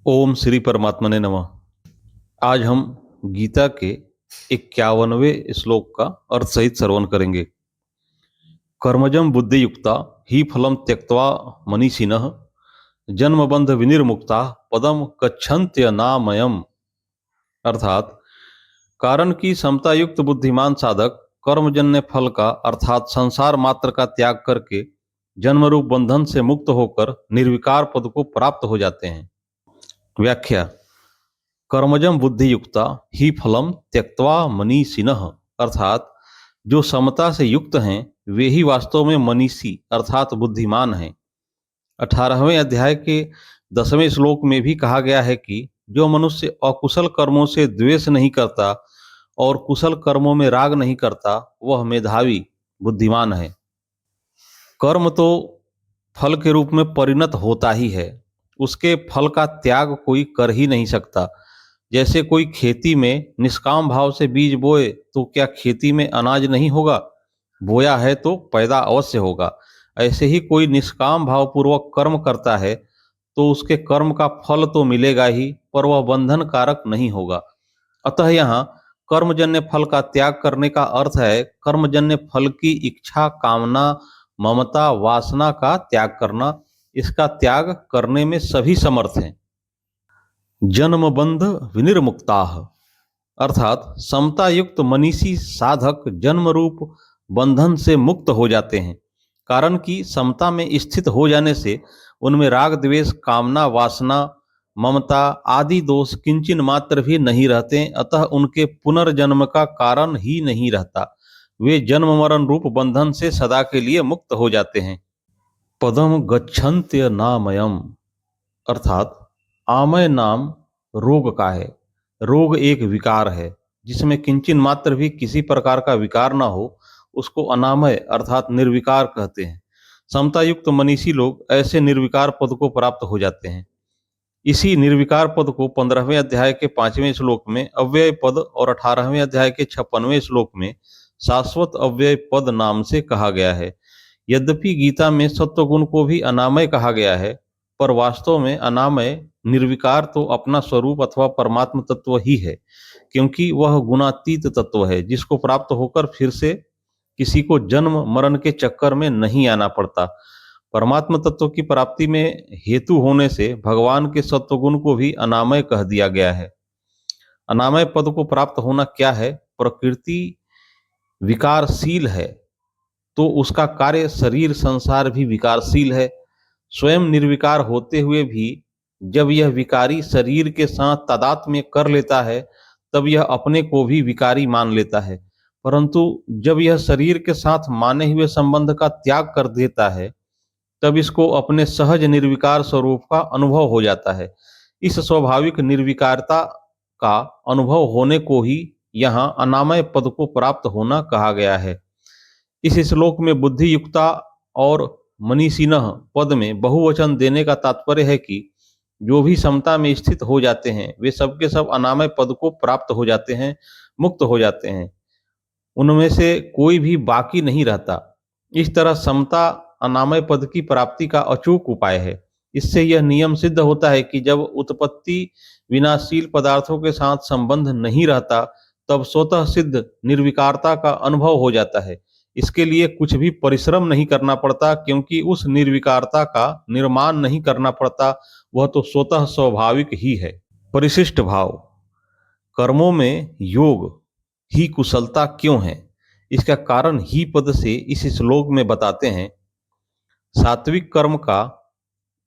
ओम श्री परमात्मने नमः। आज हम गीता के 51वें श्लोक का अर्थ सहित श्रवण करेंगे। कर्मजं बुद्धियुक्ता ही फलम त्यक्त्वा मनीषिणः जन्मबंध विनिर्मुक्ता पदम गच्छन्त्यनामयम्। अर्थात कारण की समता युक्त बुद्धिमान साधक कर्मजन्य फल का अर्थात संसार मात्र का त्याग करके जन्मरूप बंधन से मुक्त होकर निर्विकार पद को प्राप्त हो जाते हैं। व्याख्या। कर्मजम बुद्धि युक्ता ही फलम त्यक्त्वा मनीषिणः अर्थात जो समता से युक्त हैं वे ही वास्तव में मनीषी अर्थात बुद्धिमान हैं। 18वें अध्याय के 10वें श्लोक में भी कहा गया है कि जो मनुष्य अकुशल कर्मों से द्वेष नहीं करता और कुशल कर्मों में राग नहीं करता वह मेधावी बुद्धिमान है। कर्म तो फल के रूप में परिणत होता ही है, उसके फल का त्याग कोई कर ही नहीं सकता। जैसे कोई खेती में निष्काम भाव से बीज बोए तो क्या खेती में अनाज नहीं होगा? बोया है तो पैदा अवश्य होगा। ऐसे ही कोई निष्काम भाव पूर्वक कर्म करता है तो उसके कर्म का फल तो मिलेगा ही, पर वह बंधन कारक नहीं होगा। अतः यहाँ कर्मजन्य फल का त्याग करने का अर्थ है कर्मजन्य फल की इच्छा, कामना, ममता, वासना का त्याग करना। इसका त्याग करने में सभी समर्थ हैं। जन्मबंध विनिर्मुक्ताः अर्थात समता युक्त मनीषी साधक जन्म रूप बंधन से मुक्त हो जाते हैं। कारण कि समता में स्थित हो जाने से उनमें राग, द्वेष, कामना, वासना, ममता आदि दोष किंचिन मात्र भी नहीं रहते। अतः उनके पुनर्जन्म का कारण ही नहीं रहता। वे जन्म मरण रूप बंधन से सदा के लिए मुक्त हो जाते हैं। पदम गच्छन्त्य नामयम् अर्थात आमय नाम रोग का है। रोग एक विकार है जिसमें किंचिन मात्र भी किसी प्रकार का विकार न हो, उसको अनामय अर्थात निर्विकार कहते हैं। समता युक्त मनीषी लोग ऐसे निर्विकार पद को प्राप्त हो जाते हैं। इसी निर्विकार पद को 15वें अध्याय के 5वें श्लोक में अव्यय पद और 18वें अध्याय के 56वें श्लोक में शाश्वत अव्यय पद नाम से कहा गया है। यद्यपि गीता में सत्वगुण को भी अनामय कहा गया है, पर वास्तव में अनामय निर्विकार तो अपना स्वरूप अथवा परमात्म तत्व ही है, क्योंकि वह गुणातीत तत्व है जिसको प्राप्त होकर फिर से किसी को जन्म मरण के चक्कर में नहीं आना पड़ता। परमात्म तत्व की प्राप्ति में हेतु होने से भगवान के सत्वगुण को भी अनामय कह दिया गया है। अनामय पद को प्राप्त होना क्या है? प्रकृति विकारशील है तो उसका कार्य शरीर संसार भी विकारशील है। स्वयं निर्विकार होते हुए भी जब यह विकारी शरीर के साथ तादात्म्य कर लेता है तब यह अपने को भी विकारी मान लेता है। परंतु जब यह शरीर के साथ माने हुए संबंध का त्याग कर देता है तब इसको अपने सहज निर्विकार स्वरूप का अनुभव हो जाता है। इस स्वाभाविक निर्विकारता का अनुभव होने को ही यहाँ अनामय पद को प्राप्त होना कहा गया है। इस श्लोक में बुद्धि युक्ता और मनीषिणः पद में बहुवचन देने का तात्पर्य है कि जो भी समता में स्थित हो जाते हैं वे सबके सब अनामय पद को प्राप्त हो जाते हैं, मुक्त हो जाते हैं। उनमें से कोई भी बाकी नहीं रहता। इस तरह समता अनामय पद की प्राप्ति का अचूक उपाय है। इससे यह नियम सिद्ध होता है कि जब उत्पत्ति विनाशील पदार्थों के साथ संबंध नहीं रहता तब स्वतः सिद्ध निर्विकारता का अनुभव हो जाता है। इसके लिए कुछ भी परिश्रम नहीं करना पड़ता, क्योंकि उस निर्विकारता का निर्माण नहीं करना पड़ता, वह तो स्वतः स्वाभाविक ही है। परिशिष्ट भाव। कर्मों में योग ही कुशलता क्यों है? इसका कारण ही पद से इस श्लोक में बताते हैं। सात्विक कर्म का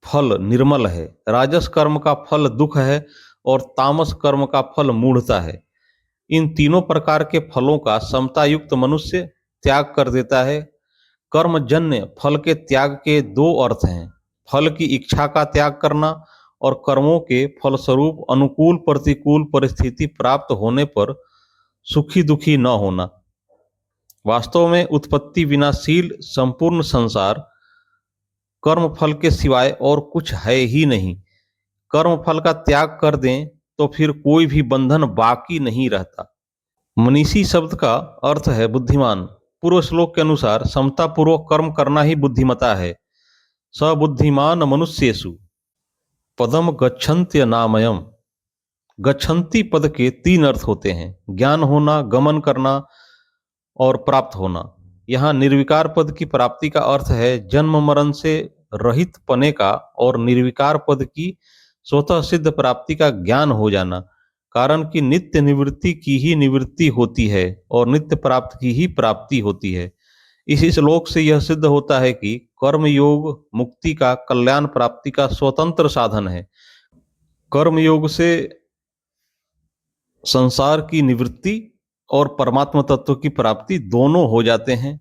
फल निर्मल है, राजस कर्म का फल दुख है और तामस कर्म का फल मूढ़ता है। इन तीनों प्रकार के फलों का समता युक्त मनुष्य त्याग कर देता है। कर्मजन्य फल के त्याग के दो अर्थ हैं, फल की इच्छा का त्याग करना और कर्मों के फलस्वरूप अनुकूल प्रतिकूल परिस्थिति प्राप्त होने पर सुखी दुखी न होना। वास्तव में उत्पत्ति विनाशील संपूर्ण संसार कर्म फल के सिवाय और कुछ है ही नहीं। कर्म फल का त्याग कर दें तो फिर कोई भी बंधन बाकी नहीं रहता। मनीषी शब्द का अर्थ है बुद्धिमान। पूर्व श्लोक के अनुसार समता पूर्वक कर्म करना ही बुद्धिमता है। सबुद्धिमान मनुष्येषु पदम गच्छन्त्य नामयम। गच्छन्ति पद के तीन अर्थ होते हैं, ज्ञान होना, गमन करना और प्राप्त होना। यहाँ निर्विकार पद की प्राप्ति का अर्थ है जन्म मरण से रहित पने का, और निर्विकार पद की स्वतः सिद्ध प्राप्ति का ज्ञान हो जाना। कारण कि नित्य निवृत्ति की ही निवृत्ति होती है और नित्य प्राप्त की ही प्राप्ति होती है। इस श्लोक से यह सिद्ध होता है कि कर्म योग मुक्ति का, कल्याण प्राप्ति का स्वतंत्र साधन है। कर्म योग से संसार की निवृत्ति और परमात्मा तत्व की प्राप्ति दोनों हो जाते हैं।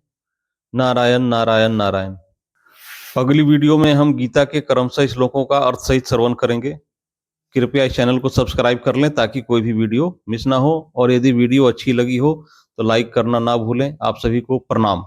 नारायण नारायण नारायण। अगली वीडियो में हम गीता के क्रमशः श्लोकों का अर्थ सहित श्रवण करेंगे। कृपया इस चैनल को सब्सक्राइब कर लें ताकि कोई भी वीडियो मिस ना हो, और यदि वीडियो अच्छी लगी हो तो लाइक करना ना भूलें। आप सभी को प्रणाम।